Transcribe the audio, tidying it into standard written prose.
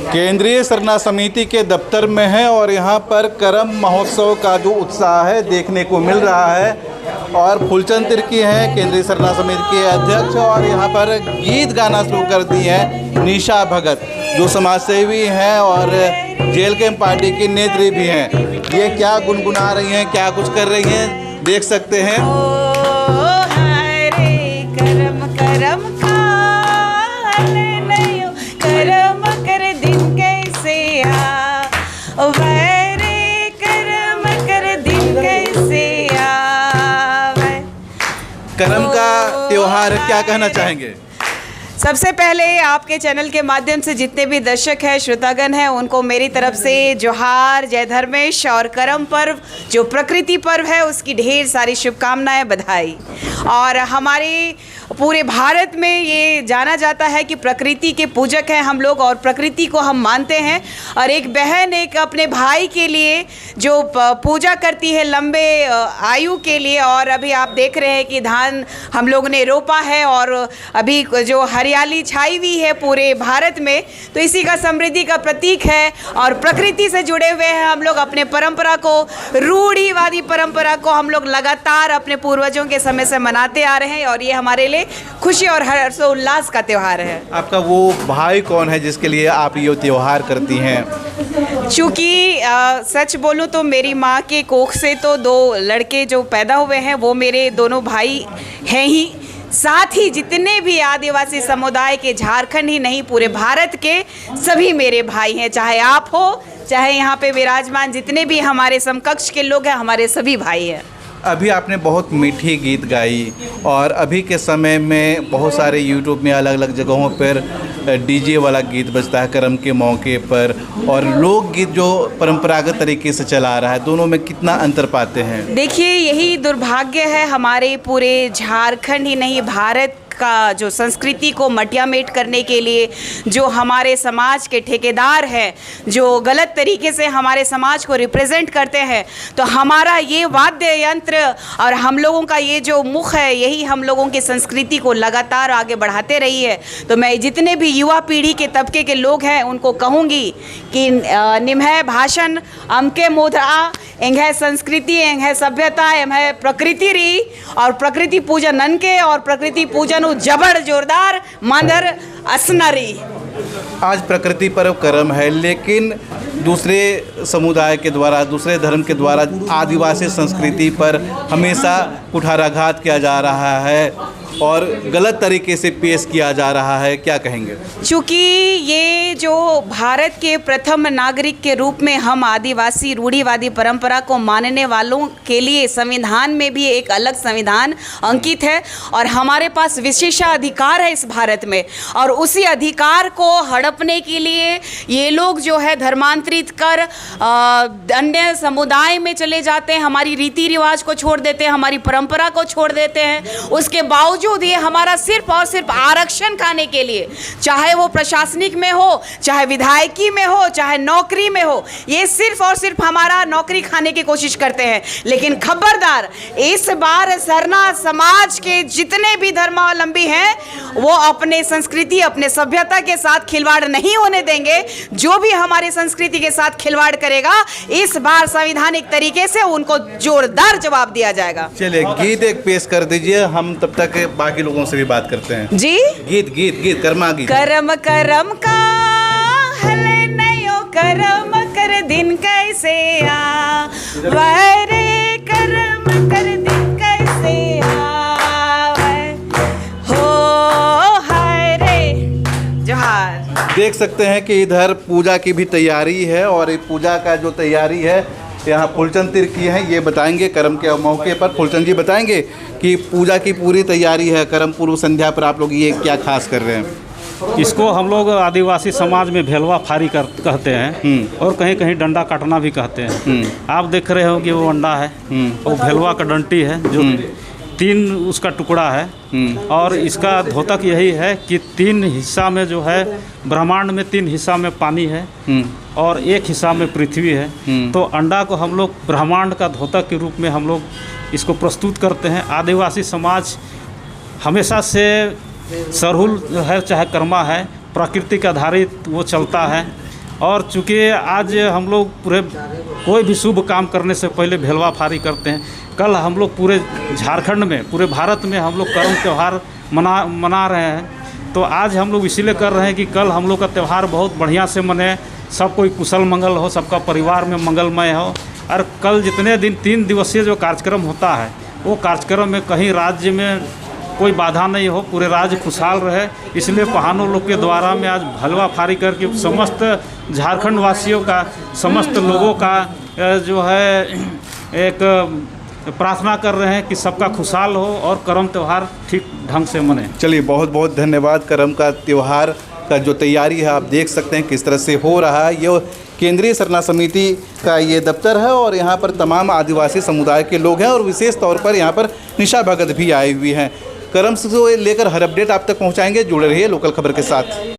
केंद्रीय सरना समिति के दफ्तर में है और यहाँ पर करम महोत्सव का जो उत्साह है देखने को मिल रहा है। और फूलचंद तिर्की हैं केंद्रीय सरना समिति के अध्यक्ष और यहाँ पर गीत गाना शुरू कर दी है निशा भगत जो समाजसेवी हैं और जेल कैंप पार्टी की नेत्री भी हैं। ये क्या गुनगुना रही हैं, क्या कुछ कर रही हैं, देख सकते हैं। करम करम करम कर दिन कैसे आवे, करम कर दिन कैसे आवे। करम का त्योहार क्या कहना चाहेंगे? सबसे पहले आपके चैनल के माध्यम से जितने भी दर्शक हैं, श्रोतागण हैं, उनको मेरी तरफ से जोहार, जय धर्मेश और करम पर्व जो प्रकृति पर्व है उसकी ढेर सारी शुभकामनाएं, बधाई। और हमारे पूरे भारत में ये जाना जाता है कि प्रकृति के पूजक हैं हम लोग और प्रकृति को हम मानते हैं। और एक बहन एक अपने भाई के लिए जो पूजा करती है लंबे आयु के लिए, और अभी आप देख रहे हैं कि धान हम लोग ने रोपा है और अभी जो हरियाली छाई हुई है पूरे भारत में, तो इसी का समृद्धि का प्रतीक है। और प्रकृति से जुड़े हुए हैं हम लोग, अपने परंपरा को, रूढ़िवादी परंपरा को हम लोग लगातार अपने पूर्वजों के समय से मनाते आ रहे हैं और ये हमारे लिए खुशी और हर्षोल्लास का त्यौहार है। आपका वो भाई कौन है जिसके लिए आप ये त्यौहार करती हैं? चूँकि सच बोलूँ तो मेरी माँ के कोख से तो 2 लड़के जो पैदा हुए हैं वो मेरे दोनों भाई हैं ही, साथ ही जितने भी आदिवासी समुदाय के, झारखंड ही नहीं पूरे भारत के सभी मेरे भाई हैं। चाहे आप हो, चाहे यहाँ पे विराजमान जितने भी हमारे समकक्ष के लोग हैं, हमारे सभी भाई हैं। अभी आपने बहुत मीठी गीत गाई और अभी के समय में बहुत सारे यूट्यूब में अलग अलग जगहों पर डीजे वाला गीत बजता है करम के मौके पर, और लोकगीत जो परंपरागत तरीके से चला रहा है, दोनों में कितना अंतर पाते हैं? देखिए, यही दुर्भाग्य है हमारे पूरे झारखंड ही नहीं भारत का जो संस्कृति को मटियामेट करने के लिए जो हमारे समाज के ठेकेदार हैं, जो गलत तरीके से हमारे समाज को रिप्रेजेंट करते हैं, तो हमारा ये वाद्य यंत्र और हम लोगों का ये जो मुख है, यही हम लोगों की संस्कृति को लगातार आगे बढ़ाते रही है। तो मैं जितने भी युवा पीढ़ी के तबके के लोग हैं उनको कहूँगी कि निम्ह भाषण अमके मुद्रा एंघ संस्कृति एंघ सभ्यता एंघ प्रकृति री, और प्रकृति पूजन ननके और प्रकृति पूजन जबड़ जोरदार मंदर असनरी। आज प्रकृति पर्व करम है, लेकिन दूसरे समुदाय के द्वारा, दूसरे धर्म के द्वारा आदिवासी संस्कृति पर हमेशा कुठाराघात किया जा रहा है और गलत तरीके से पेश किया जा रहा है, क्या कहेंगे? चूँकि ये जो भारत के प्रथम नागरिक के रूप में हम आदिवासी रूढ़िवादी परंपरा को मानने वालों के लिए संविधान में भी एक अलग संविधान अंकित है और हमारे पास विशेषाधिकार है इस भारत में, और उसी अधिकार को हड़पने के लिए ये लोग जो है धर्मांतरित कर अन्य समुदाय में चले जाते हैं, हमारी रीति रिवाज को छोड़ देते हैं, हमारी परंपरा को छोड़ देते हैं। उसके बावजूद ये हमारा सिर्फ और सिर्फ आरक्षण खाने के लिए, चाहे वो प्रशासनिक में हो, चाहे विधायकी में हो, चाहे नौकरी में हो, ये सिर्फ और सिर्फ हमारा नौकरी खाने की कोशिश करते हैं। लेकिन खबरदार, इस बार सरना समाज के जितने भी धर्मावलंबी हैं वो अपने संस्कृति, अपने सभ्यता के साथ खिलवाड़ नहीं होने देंगे। जो भी हमारे संस्कृति के साथ खिलवाड़ करेगा, इस बार संवैधानिक तरीके से उनको जोरदार जवाब दिया जाएगा। चलिए, गीत एक पेश कर दीजिए, हम तब तक बाकी लोगों से भी बात करते हैं। जी, गीत गीत गीत कर्मा गीत। करम करम का हले नयो करम कर दिन कैसे आवे, करम कर दिन कैसे आवे, हो हाय रे। जोहार। देख सकते हैं कि इधर पूजा की भी तैयारी है और ये पूजा का जो तैयारी है यहाँ फूलचंद तिर्की हैं, ये बताएंगे करम के मौके पर। फूलचंद जी बताएंगे कि पूजा की पूरी तैयारी है, करम पूर्व संध्या पर आप लोग ये क्या खास कर रहे हैं? इसको हम लोग आदिवासी समाज में भेलवा फारी कहते हैं और कहीं कहीं डंडा काटना भी कहते हैं। आप देख रहे हो कि वो अंडा है, वो भेलवा का डंटी है जो 3 उसका टुकड़ा है, और इसका धोतक यही है कि 3 हिस्सा में जो है ब्रह्मांड में 3 हिस्सा में पानी है और 1 हिस्सा में पृथ्वी है। तो अंडा को हम लोग ब्रह्मांड का धोतक के रूप में हम लोग इसको प्रस्तुत करते हैं। आदिवासी समाज हमेशा से सरहुल है चाहे कर्मा है, प्राकृतिक आधारित वो चलता है। और चूँकि आज हम लोग पूरे कोई भी शुभ काम करने से पहले भेलवा फारी करते हैं। कल हम लोग पूरे झारखंड में, पूरे भारत में हम लोग करम त्यौहार मना रहे हैं। तो आज हम लोग इसीलिए कर रहे हैं कि कल हम लोग का त्यौहार बहुत बढ़िया से मने, सब कोई कुशल मंगल हो, सबका परिवार में मंगलमय हो। और कल जितने दिन 3 दिवसीय जो कार्यक्रम होता है, वो कार्यक्रम में कहीं राज्य में कोई बाधा नहीं हो, पूरे राज्य खुशहाल रहे। इसलिए पहानों लोग के द्वारा में आज भलवा फारी करके समस्त झारखंड वासियों का, समस्त लोगों का जो है एक प्रार्थना कर रहे हैं कि सबका खुशहाल हो और करम त्यौहार ठीक ढंग से मने। चलिए, बहुत बहुत धन्यवाद। करम का त्यौहार का जो तैयारी है आप देख सकते हैं किस तरह से हो रहा है। ये केंद्रीय सरना समिति का ये दफ्तर है और यहाँ पर तमाम आदिवासी समुदाय के लोग हैं और विशेष तौर पर यहाँ पर निशा भगत भी आई हुई हैं। करम से लेकर हर अपडेट आप तक पहुँचाएंगे। जुड़े रहिए लोकल खबर के साथ।